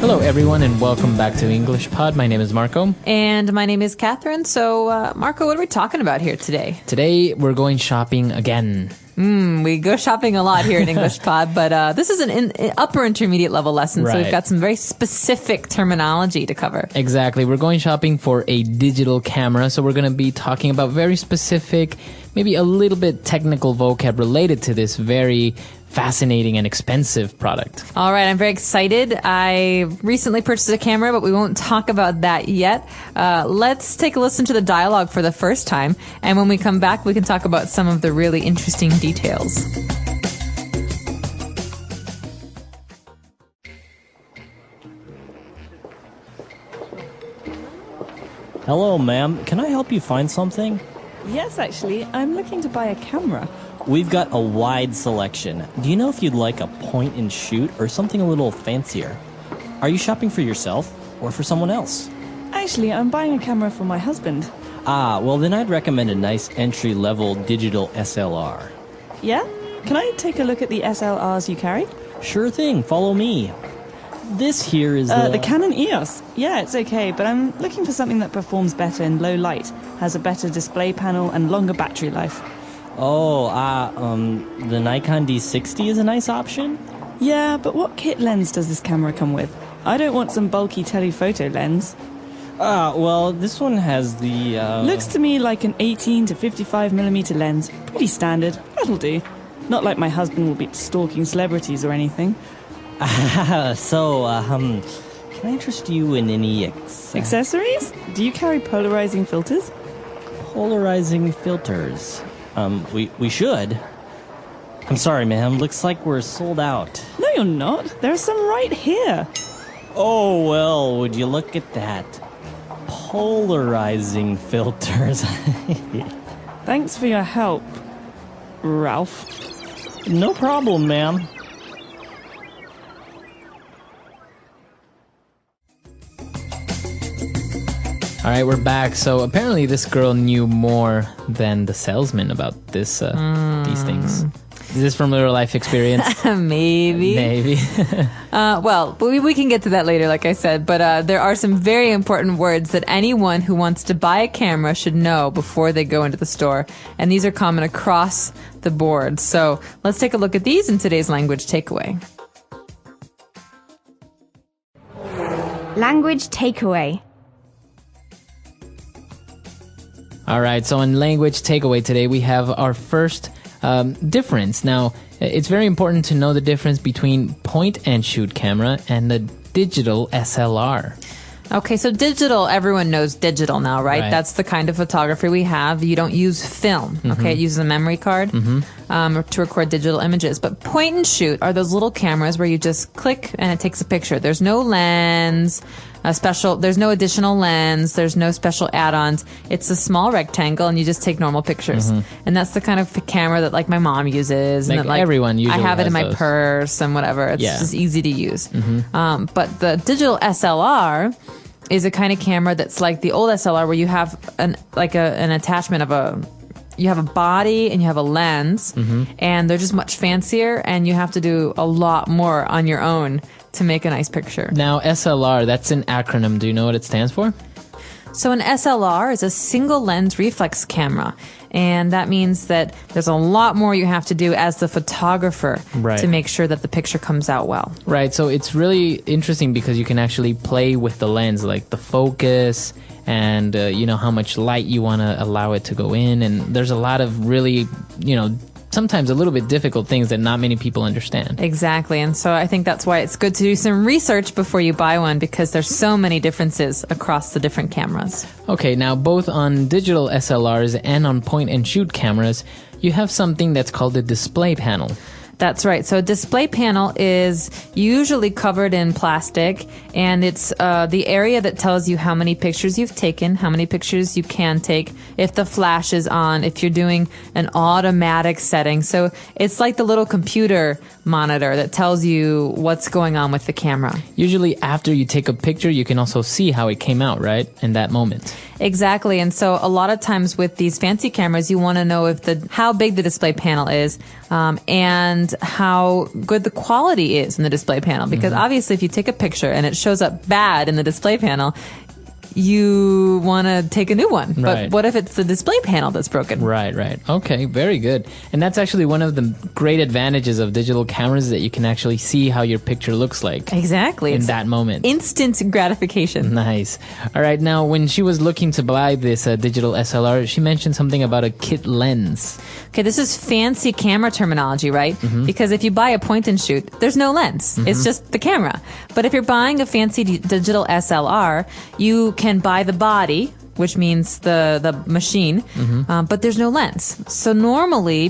Hello, everyone, and welcome back to English Pod. My name is Marco. And my name is Catherine. So, Marco, what are we talking about here today? Today, we're going shopping again. We go shopping a lot here in English Pod, but this is an upper intermediate level lesson, Right. so we've got some very specific terminology to cover. Exactly. We're going shopping for a digital camera, so we're going to be talking about very specific, maybe a little bit technical vocab related to this very fascinating and expensive product. All right, I'm very excited. I recently purchased a camera, but we won't talk about that yet. Let's take a listen to the dialogue for the first time, and when we come back, we can talk about some of the really interesting details. Hello, ma'am. Can I help you find something? Yes, actually, I'm looking to buy a camera. We've got a wide selection. Do you know if you'd like a point and shoot or something a little fancier? Are you shopping for yourself or for someone else? Actually, I'm buying a camera for my husband. Ah, well then I'd recommend a nice entry-level digital SLR. Yeah? Can I take a look at the SLRs you carry? Sure thing, follow me. This here is The Canon EOS. Yeah, it's okay, but I'm looking for something that performs better in low light, has a better display panel, and longer battery life. The Nikon D60 is a nice option? Yeah, but what kit lens does this camera come with? I don't want some bulky telephoto lens. Well, this one has the, Looks to me like an 18 to 55mm lens. Pretty standard. That'll do. Not like my husband will be stalking celebrities or anything. can I interest you in any Accessories? Do you carry polarizing filters? polarizing filters? We should. I'm sorry, ma'am. Looks like we're sold out. No, you're not. There are some right here. Oh, well, would you look at that? Polarizing filters. Thanks for your help, Ralph. No problem, ma'am. All right, we're back. So apparently this girl knew more than the salesman about this these things. Is this from real life experience? Maybe. Maybe. Well, we can get to that later, like I said, but there are some very important words that anyone who wants to buy a camera should know before they go into the store, and these are common across the board. So let's take a look at these in today's language takeaway. Language takeaway. All right, so in language takeaway today, we have our first difference. Now, it's very important to know the difference between point and shoot camera and the digital SLR. Okay, so digital, everyone knows digital now, right? That's the kind of photography we have. You don't use film, okay? It uses a memory card to record digital images. But point and shoot are those little cameras where you just click and it takes a picture. There's no lens, there's no additional lens, there's no special add-ons. It's a small rectangle and you just take normal pictures. And that's the kind of camera that like my mom uses. Like and that, like, everyone usually I have it has in my those. purse and whatever. It's just easy to use. But the digital SLR is a kind of camera that's like the old SLR where you have an attachment of you have a body and you have a lens and they're just much fancier and you have to do a lot more on your own to make a nice picture. Now, SLR, that's an acronym. Do you know what it stands for? So an SLR is a single lens reflex camera, and that means that there's a lot more you have to do as the photographer to make sure that the picture comes out well. Right, so it's really interesting because you can actually play with the lens, like the focus and, how much light you want to allow it to go in. And there's a lot of really, sometimes a little bit difficult things that not many people understand. Exactly. And so I think that's why it's good to do some research before you buy one, because there's so many differences across the different cameras. Okay, now both on digital SLRs and on point and shoot cameras, you have something that's called a display panel. That's right. So a display panel is usually covered in plastic, and it's the area that tells you how many pictures you've taken, how many pictures you can take, if the flash is on, if you're doing an automatic setting. So it's like the little computer monitor that tells you what's going on with the camera. Usually after you take a picture, you can also see how it came out, right? In that moment. Exactly. And so a lot of times with these fancy cameras, you want to know how big the display panel is, and and how good the quality is in the display panel. Because obviously if you take a picture and it shows up bad in the display panel, you want to take a new one. Right. But what if it's the display panel that's broken? Right. Okay, very good. And that's actually one of the great advantages of digital cameras, that you can actually see how your picture looks like. Exactly. In It's that moment. instant gratification. Nice. All right. Now, when she was looking to buy this digital SLR, she mentioned something about a kit lens. Okay, this is fancy camera terminology, right? Because if you buy a point and shoot, there's no lens. It's just the camera. But if you're buying a fancy digital SLR, you can buy the body, which means the machine, but there's no lens. So normally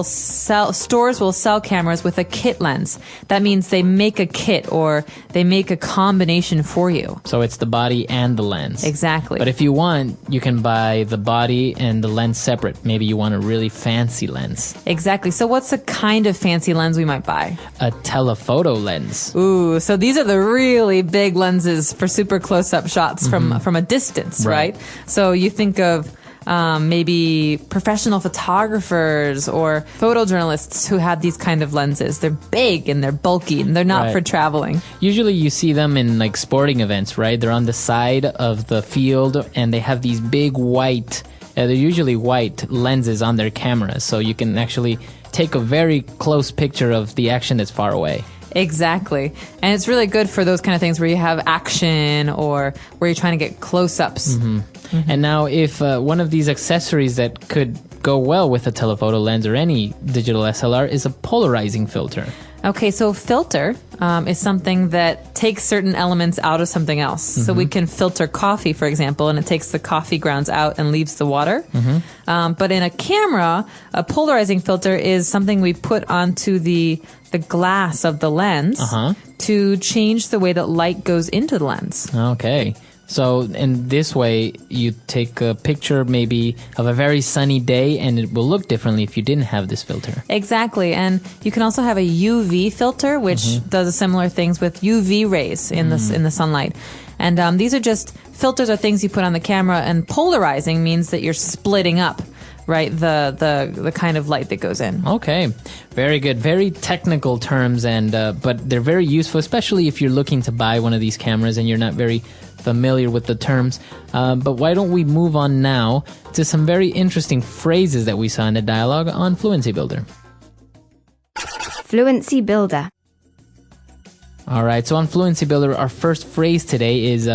stores will sell cameras with a kit lens. That means they make a kit, or they make a combination for you. So it's the body and the lens. Exactly. But if you want, you can buy the body and the lens separate. Maybe you want a really fancy lens. Exactly. So what's the kind of fancy lens we might buy? A telephoto lens. Ooh, so these are the really big lenses for super close-up shots from a distance, right? So you think of maybe professional photographers or photojournalists who have these kind of lenses. They're big and they're bulky and they're not Right. for traveling. Usually you see them in like sporting events, right? They're on the side of the field and they have these big white, they're usually white lenses on their cameras. So you can actually take a very close picture of the action that's far away. Exactly. And it's really good for those kind of things where you have action or where you're trying to get close-ups. And now if one of these accessories that could go well with a telephoto lens or any digital SLR is a polarizing filter. Okay, so filter is something that takes certain elements out of something else. So we can filter coffee, for example, and it takes the coffee grounds out and leaves the water. But in a camera, a polarizing filter is something we put onto the glass of the lens to change the way that light goes into the lens. Okay. So in this way, you take a picture maybe of a very sunny day and it will look differently if you didn't have this filter. Exactly. And you can also have a UV filter, which does similar things with UV rays in the sunlight. And these are just filters or things you put on the camera, and polarizing means that you're splitting up, right, the kind of light that goes in. Okay, very good. Very technical terms, and but they're very useful, especially if you're looking to buy one of these cameras and you're not very familiar with the terms. But why don't we move on now to some very interesting phrases that we saw in the dialogue on Fluency Builder. Fluency Builder. All right, so on Fluency Builder, our first phrase today is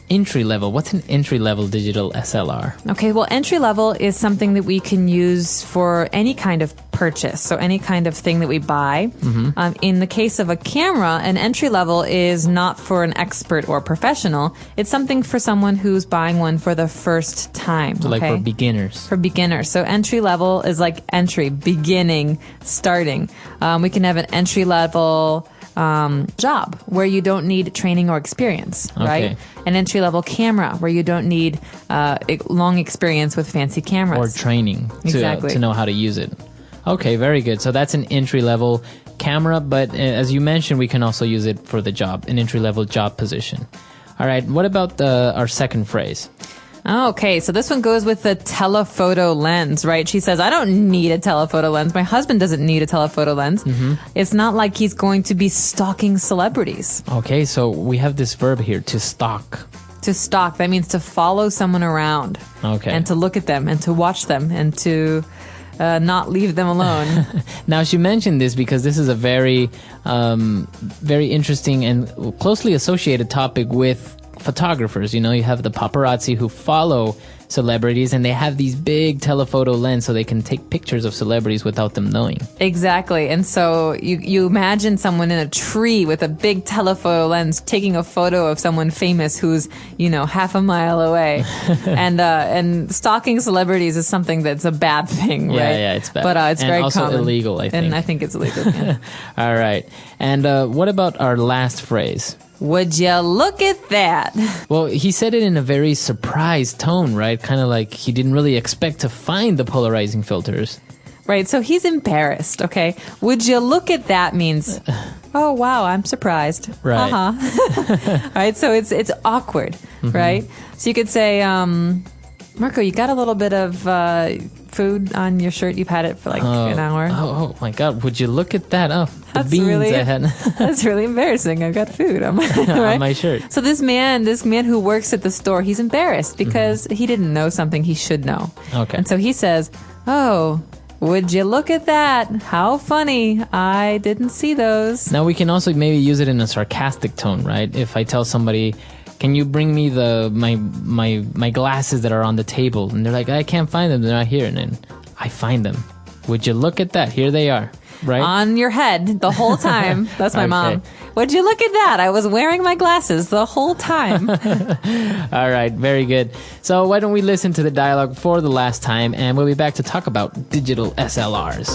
entry level. What's an entry level digital SLR? Okay, well, entry level is something that we can use for any kind of purchase, so any kind of thing that we buy. In the case of a camera, an entry level is not for an expert or professional. It's something for someone who's buying one for the first time. So like for beginners. For beginners. So entry level is like entry, beginning, starting. We can have an entry level job where you don't need training or experience, right? Okay. An entry level camera where you don't need long experience with fancy cameras. Or training Exactly. to know how to use it. Okay, very good. So that's an entry level camera, but as you mentioned, we can also use it for the job, an entry level job position. All right, what about our second phrase? Okay, so this one goes with the telephoto lens, right? She says, I don't need a telephoto lens. My husband doesn't need a telephoto lens. It's not like he's going to be stalking celebrities. Okay, so we have this verb here, to stalk. To stalk, that means to follow someone around. Okay. And to look at them and to watch them and to not leave them alone. Now, she mentioned this because this is a very, very interesting and closely associated topic with photographers. You know, you have the paparazzi who follow celebrities and they have these big telephoto lens so they can take pictures of celebrities without them knowing. Exactly. And so you imagine someone in a tree with a big telephoto lens taking a photo of someone famous who's, half a mile away. And stalking celebrities is something that's a bad thing, right? Yeah, it's bad. But it's and very also common. illegal, I think. And I think it's illegal. Yeah. All right. And what about our last phrase? Would you look at that? Well, he said it in a very surprised tone, right? Kind of like he didn't really expect to find the polarizing filters. Right, so he's embarrassed, okay? Would you look at that means, oh, wow, I'm surprised. Right. Right, so it's awkward, right? So you could say, Marco, you got a little bit of food on your shirt. You've had it for like an hour. Oh my God! Would you look at that? Oh, the That's beans really- I had That's really embarrassing. I've got food on my, on right? my shirt. So this man who works at the store, he's embarrassed because he didn't know something he should know. Okay. And so he says, "Oh, would you look at that? How funny. I didn't see those." Now we can also maybe use it in a sarcastic tone, right? If I tell somebody, "Can you bring me my glasses that are on the table?" And they're like, "I can't find them. They're not here." And then I find them. Would you look at that? Here they are, right? On your head the whole time. That's my mom. Would you look at that? I was wearing my glasses the whole time. All right, very good. So why don't we listen to the dialogue for the last time, and we'll be back to talk about digital SLRs.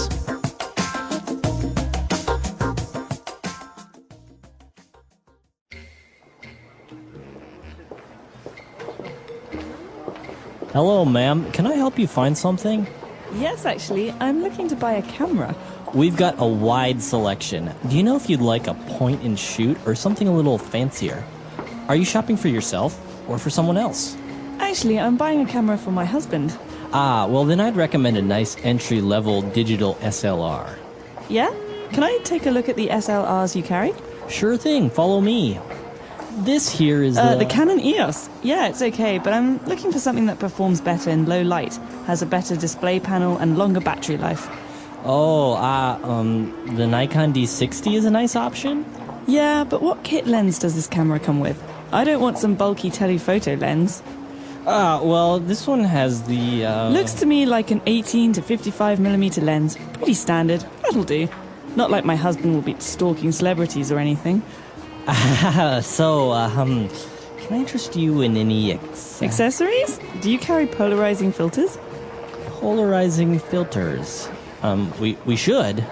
Hello, ma'am. Can I help you find something? Yes, actually, I'm looking to buy a camera. We've got a wide selection. Do you know if you'd like a point and shoot or something a little fancier? Are you shopping for yourself or for someone else? Actually, I'm buying a camera for my husband. Ah, well then I'd recommend a nice entry-level digital SLR. Yeah? Can I take a look at the SLRs you carry? Sure thing, follow me. This here is The Canon EOS. Yeah, it's okay, but I'm looking for something that performs better in low light, has a better display panel, and longer battery life. The Nikon D60 is a nice option. Yeah, but what kit lens does this camera come with? I don't want some bulky telephoto lens. Well, this one has the, Looks to me like an 18 to 55mm lens. Pretty standard. That'll do. Not like my husband will be stalking celebrities or anything. can I interest you in any Accessories? Do you carry polarizing filters? polarizing filters? We should.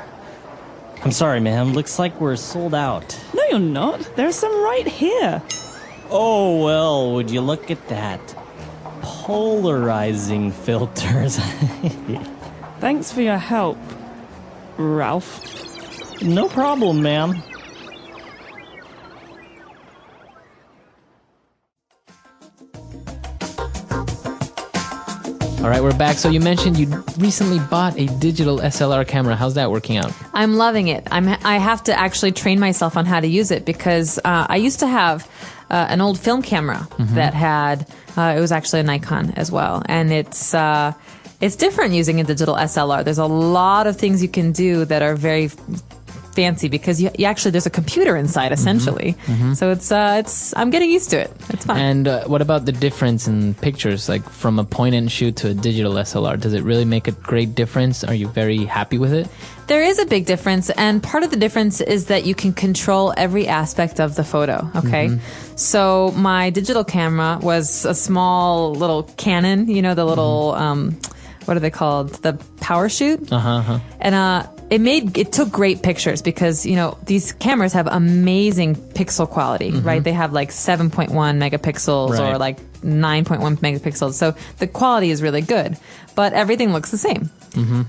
I'm sorry, ma'am. Looks like we're sold out. No, you're not. There are some right here. Oh, well, would you look at that? Polarizing filters. Thanks for your help, Ralph. No problem, ma'am. All right, we're back. So you mentioned you recently bought a digital SLR camera. How's that working out? I'm loving it. I have to actually train myself on how to use it because I used to have an old film camera that had it was actually a Nikon as well, and it's different using a digital SLR. There's a lot of things you can do that are very fancy because you actually there's a computer inside essentially. So it's I'm getting used to it. It's fun. And what about the difference in pictures, like from a point and shoot to a digital SLR? Does it really make a great difference? Are you very happy with it? There is a big difference, and part of the difference is that you can control every aspect of the photo, okay? So my digital camera was a small little Canon, you know, the little, what are they called? The power shoot? And it took great pictures because, you know, these cameras have amazing pixel quality, right? They have like 7.1 megapixels Right. or like 9.1 megapixels. So the quality is really good, but everything looks the same.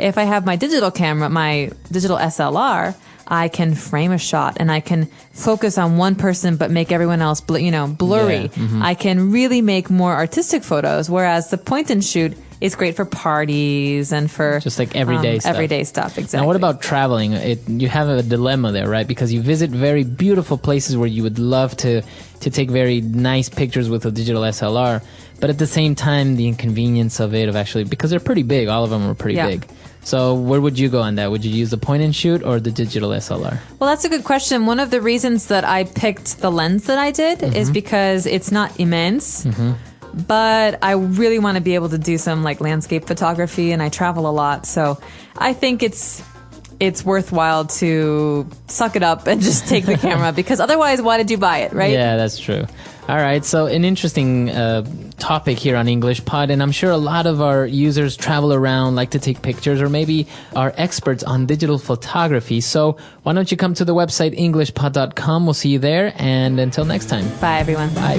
If I have my digital camera, my digital SLR, I can frame a shot and I can focus on one person but make everyone else blurry. Yeah, I can really make more artistic photos, whereas the point and shoot is great for parties and for Just like everyday stuff. Everyday stuff, exactly. Now, what about traveling? You have a dilemma there, right? Because you visit very beautiful places where you would love to take very nice pictures with a digital SLR, but at the same time, the inconvenience of it, because they're pretty big. All of them are pretty big. So where would you go on that? Would you use the point and shoot or the digital SLR? Well, that's a good question. One of the reasons that I picked the lens that I did is because it's not immense. But I really want to be able to do some like landscape photography, and I travel a lot, so I think it's worthwhile to suck it up and just take the camera because otherwise, why did you buy it, right? Yeah, that's true. All right, so an interesting topic here on English Pod, and I'm sure a lot of our users travel around, like to take pictures, or maybe are experts on digital photography. So why don't you come to the website englishpod.com? We'll see you there, and until next time. Bye, everyone. Bye.